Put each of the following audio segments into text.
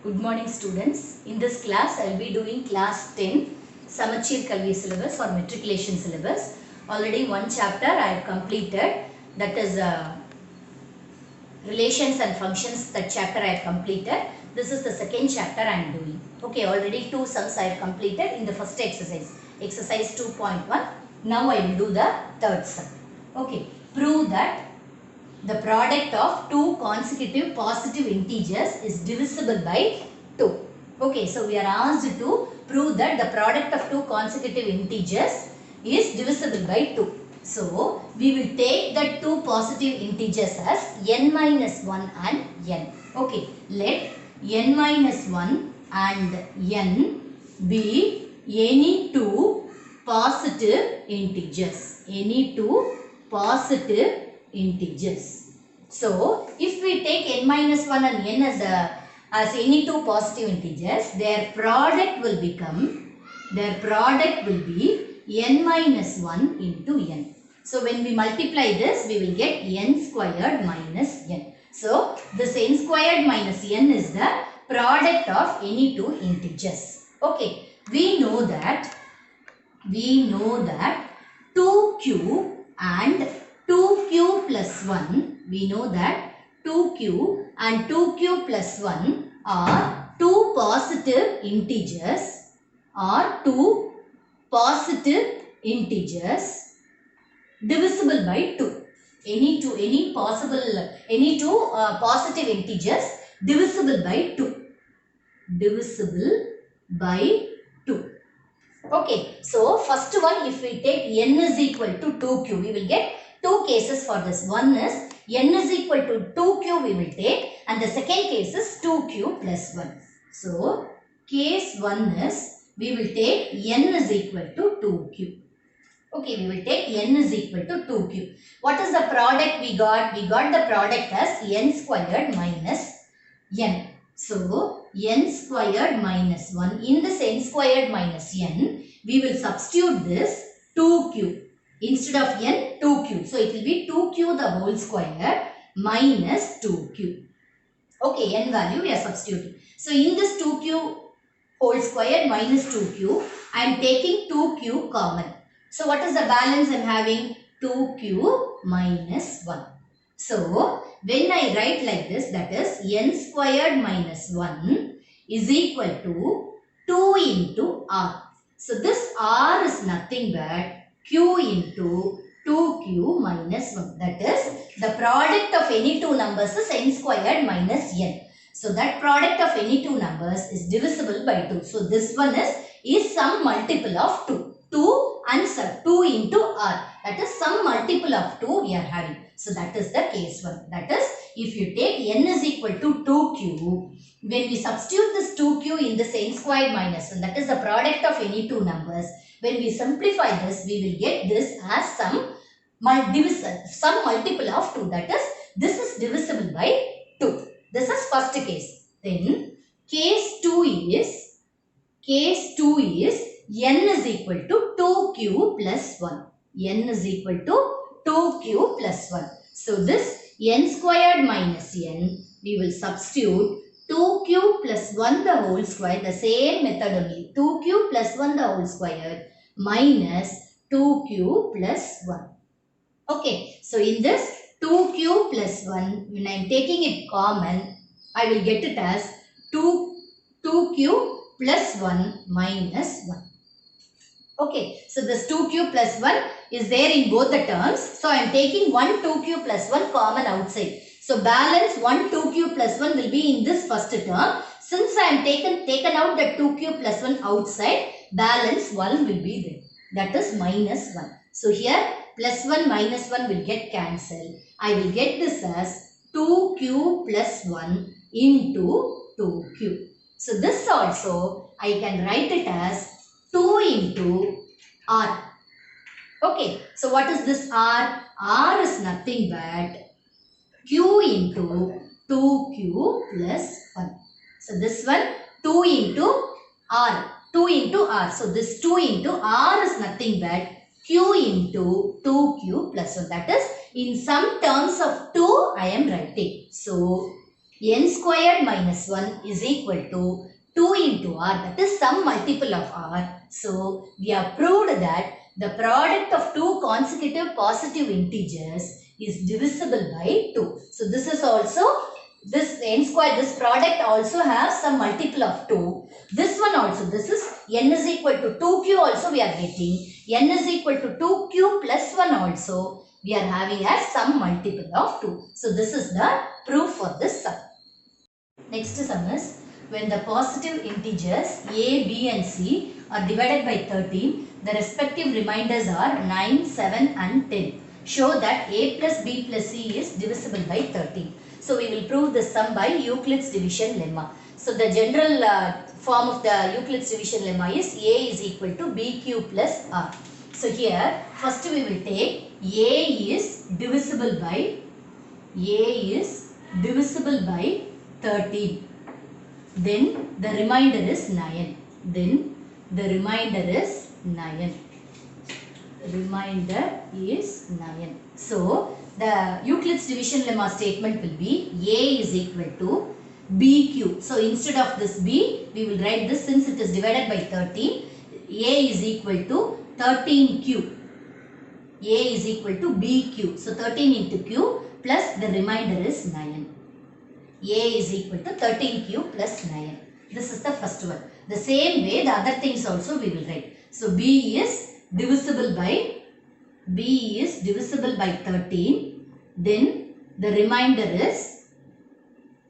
Good morning students. In this class I will be doing class 10 Samachir Kalvi syllabus or matriculation syllabus. Already one chapter I have completed, that is relations and functions. That chapter I have completed. This is the second chapter I am doing. Okay, already two sums I have completed in the first exercise. Exercise 2.1. Now I will do the third sum. Okay, prove that the product of two consecutive positive integers is divisible by 2. Okay, so we are asked to prove that the product of two consecutive integers is divisible by 2. So, we will take the two positive integers as n minus 1 and n. Okay, let n minus 1 and n be any two positive integers. Any two positive integers. So, if we take n minus 1 and n as any two positive integers, their product will be n minus 1 into n. So, when we multiply this, we will get n squared minus n. So, this n squared minus n is the product of any two integers. Okay, we know that 2q and 2q plus 1, we know that 2q and 2q plus 1 are two positive integers, divisible by 2. Any two positive integers divisible by 2. Divisible by 2. Okay, so first one, if we take n is equal to 2q, we will get two cases for this. One is n is equal to 2q we will take, and the second case is 2q plus 1. So, case 1 is we will take n is equal to 2q. Okay, we will take n is equal to 2q. What is the product we got? We got the product as n squared minus n. So, n squared minus 1. In this n squared minus n, we will substitute this 2q. Instead of n, 2q. So, it will be 2q the whole square minus 2q. Okay, n value we are substituting. So, in this 2q whole square minus 2q, I am taking 2q common. So, what is the balance I am having? 2q minus 1. So, when I write like this, that is n squared minus 1 is equal to 2 into r. So, this r is nothing but q into 2q minus 1. That is, the product of any two numbers is n squared minus n. So, that product of any two numbers is divisible by 2. So, this one is some multiple of 2. 2 and 2 into r. That is some multiple of 2 we are having. So, that is the case 1. That is, if you take n is equal to 2q, when we substitute this 2q in this n squared minus 1, that is the product of any two numbers. When we simplify this, we will get this as some multiple of 2. That is, this is divisible by 2. This is first case. Then, case 2 is n is equal to 2q plus 1. N is equal to 2q plus 1. So, this n squared minus n, we will substitute 2q plus 1 the whole square, the same method only. 2q plus 1 the whole square minus 2q plus 1. Okay, so in this 2q plus 1, when I am taking it common, I will get it as 2q plus 1 minus 1. Okay, so this 2q plus 1 is there in both the terms. So, I am taking 1 2q plus 1 common outside. So, balance 1 2q plus 1 will be in this first term. Since I am taken out the 2q plus 1 outside, balance 1 will be there. That is minus 1. So, here plus 1 minus 1 will get cancelled. I will get this as 2q plus 1 into 2q. So, this also I can write it as 2 into r. Okay, so what is this r? R is nothing but q into 2q plus 1. So, this one 2 into r. 2 into r. So, this 2 into r is nothing but q into 2q plus 1. That is, in some terms of 2 I am writing. So, n squared minus 1 is equal to 2 into r, that is some multiple of r. So we have proved that the product of two consecutive positive integers is divisible by 2. So this is also, this n square, this product also has some multiple of 2. This one also, this is n is equal to 2q also we are getting. N is equal to 2q plus 1 also we are having as some multiple of 2. So this is the proof for this sum. Next sum is, when the positive integers a, b and c are divided by 13, the respective remainders are 9, 7 and 10. Show that a plus b plus c is divisible by 13. So we will prove this sum by Euclid's division lemma. So the general form of the Euclid's division lemma is a is equal to bq plus r. So here first we will take a is divisible by 13. Then the remainder is 9. Then the remainder is 9. Remainder is 9. So the Euclid's division lemma statement will be a is equal to bq. So instead of this b, we will write this, since it is divided by 13. A is equal to 13q. A is equal to bq. So 13 into q plus the remainder is 9. A is equal to 13q plus 9. This is the first one. The same way the other things also we will write. So b is divisible by 13. Then the remainder is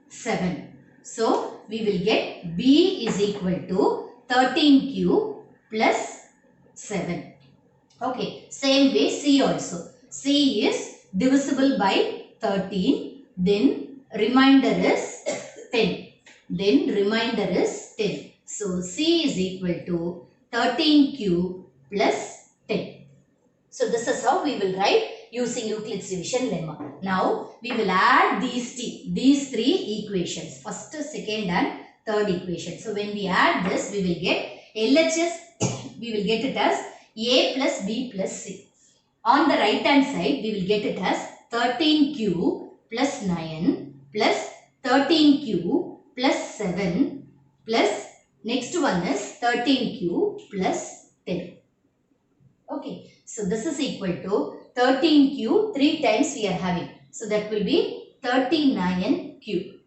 7. So we will get b is equal to 13q plus 7. Okay. Same way c also. C is divisible by 13. Then remainder is 10. Then remainder is 10. So c is equal to 13q plus 10. So this is how we will write using Euclid's division lemma. Now we will add these three equations. First, second and third equation. So when we add this, we will get LHS, we will get it as a plus b plus c. On the right hand side, we will get it as 13q plus 9 plus 13q plus 7 plus next one is 13q plus 10. Okay. So this is equal to 13q, 3 times we are having. So that will be 39q.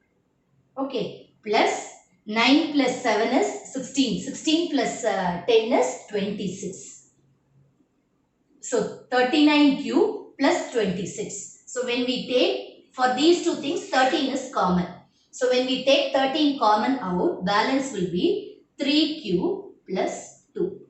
Okay. Plus 9 plus 7 is 16. 16 plus 10 is 26. So 39q plus 26. So when we take, for these two things, 13 is common. So when we take 13 common out, balance will be 3q plus 2.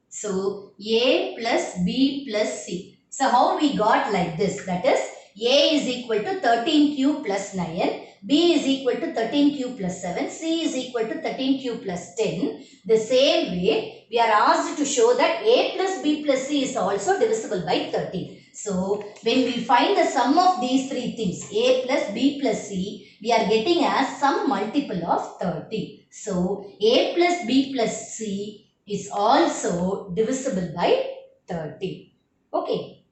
So a plus b plus c. So how we got like this? That is, a is equal to 13q plus 9. B is equal to 13q plus 7. C is equal to 13q plus 10. The same way, we are asked to show that a plus b plus c is also divisible by 13. So, when we find the sum of these three things, a plus b plus c, we are getting as some multiple of 13. So, a plus b plus c is also divisible by 13. Okay.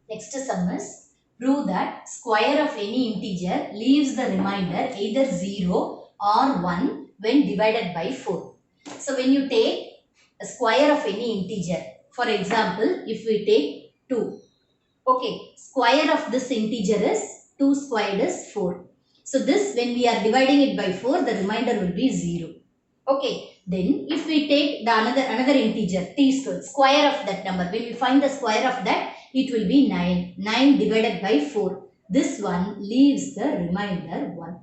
Next sum is, prove that square of any integer leaves the remainder either 0 or 1 when divided by 4. So when you take a square of any integer, for example, if we take 2, okay, square of this integer is 2 squared is 4. So this, when we are dividing it by 4, the remainder will be 0. Okay, then if we take the another integer t squared, square of that number, when we find the square of that, it will be 9. 9 divided by 4. This one leaves the remainder 1.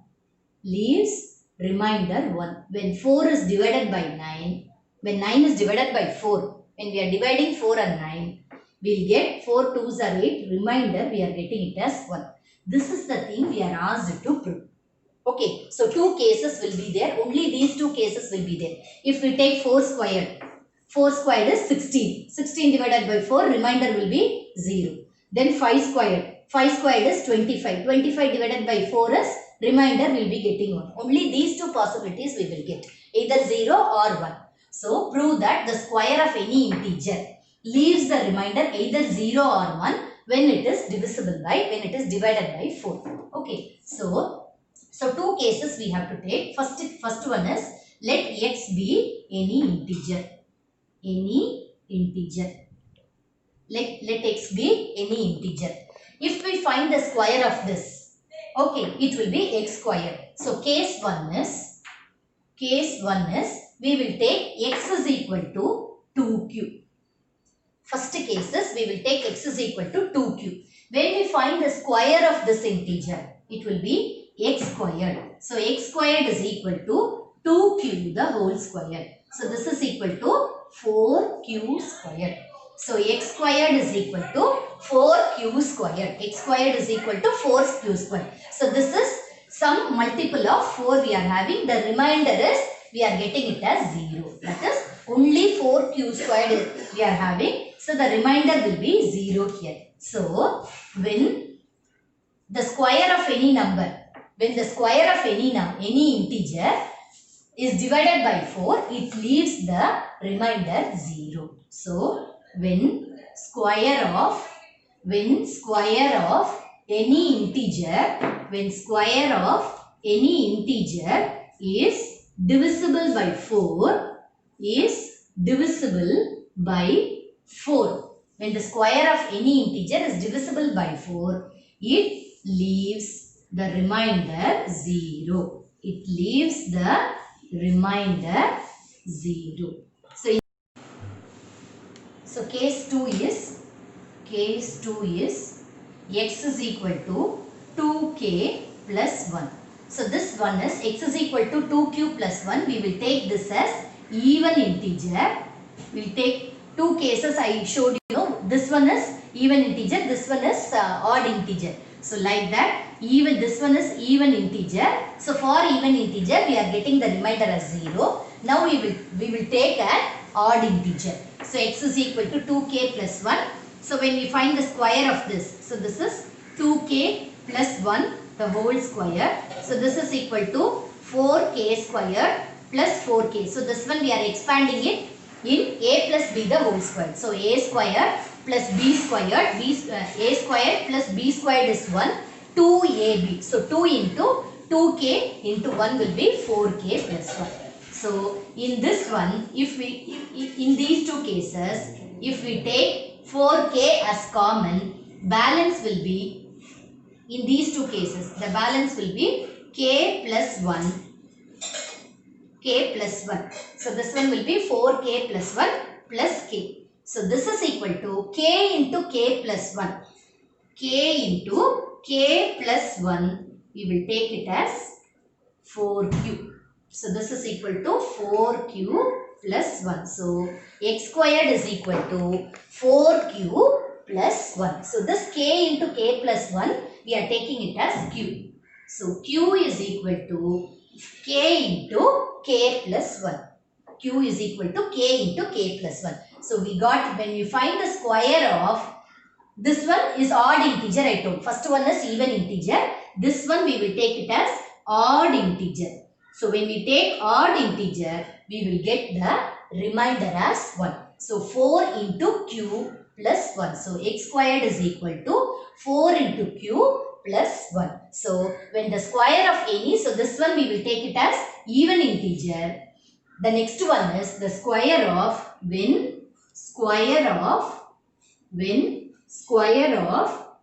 Leaves remainder 1. When 4 is divided by 9, when 9 is divided by 4, when we are dividing 4 and 9, we will get 4 2s are 8. Remainder, we are getting it as 1. This is the thing we are asked to prove. Okay, so 2 cases will be there. Only these 2 cases will be there. If we take 4 squared, 4 squared is 16. 16 divided by 4, remainder will be 0. Then 5 squared. 5 squared is 25. 25 divided by 4 is, remainder will be getting 1. Only these 2 possibilities we will get. Either 0 or 1. So, prove that the square of any integer leaves the remainder either 0 or 1 when it is divisible by, when it is divided by 4. Okay. So, So two cases we have to take. First one is let x be any integer. Any integer. Let x be any integer. If we find the square of this, okay, it will be x squared. So case 1 is we will take x is equal to 2q. First cases we will take x is equal to 2q. When we find the square of this integer, it will be x squared. So x squared is equal to 2q the whole square. So this is equal to 4q squared. So x squared is equal to 4q squared. X squared is equal to 4q squared. So this is some multiple of 4 we are having. The remainder is we are getting it as 0. That is only 4q squared we are having. So the remainder will be 0 here. So when the square of any number, when the square of any integer is divided by 4, it leaves the remainder 0. So when square of any integer is divisible by 4, when the square of any integer is divisible by 4, it leaves the remainder 0. It leaves the remainder 0. So case 2 is x is equal to 2k plus 1. So this one is x is equal to 2q plus 1. We will take this as even integer. We will take two cases I showed you. This one is even integer. This one is odd integer. So like that, even this one is even integer. So for even integer, we are getting the remainder as 0. Now we will take an odd integer. So x is equal to 2k plus 1. So when we find the square of this, so this is 2k plus 1 the whole square. So this is equal to 4k squared plus 4k. So this one we are expanding it in a plus b the whole square. So a squared plus b squared, a squared plus b squared is 1, 2ab. So 2 into 2k into 1 will be 4k plus 1. So in this one, in these two cases, if we take 4k as common, balance will be, in these two cases, the balance will be k plus 1. K plus 1. So this one will be 4k plus 1 plus k. So this is equal to k into k plus 1. K into k plus 1. We will take it as 4q. So this is equal to 4q plus 1. So x squared is equal to 4q plus 1. So this k into k plus 1, we are taking it as q. So q is equal to k into k plus 1. Q is equal to k into k plus 1. So we got, when we find the square of, this one is odd integer I told. First one is even integer. This one we will take it as odd integer. So when we take odd integer, we will get the remainder as 1. So 4 into q plus 1. So x squared is equal to 4 into q plus 1. So when the square of any, so this one we will take it as even integer. The next one is the square of, when square of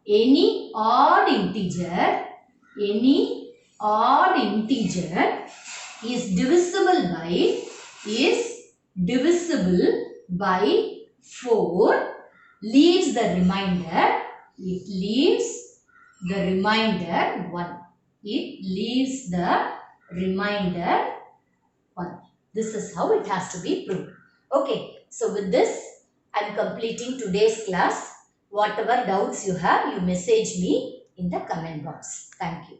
any odd integer is divisible by 4, leaves the remainder, it leaves the remainder 1. It leaves the remainder 1. This is how it has to be proved. Okay, so with this, I am completing today's class. Whatever doubts you have, you message me in the comment box. Thank you.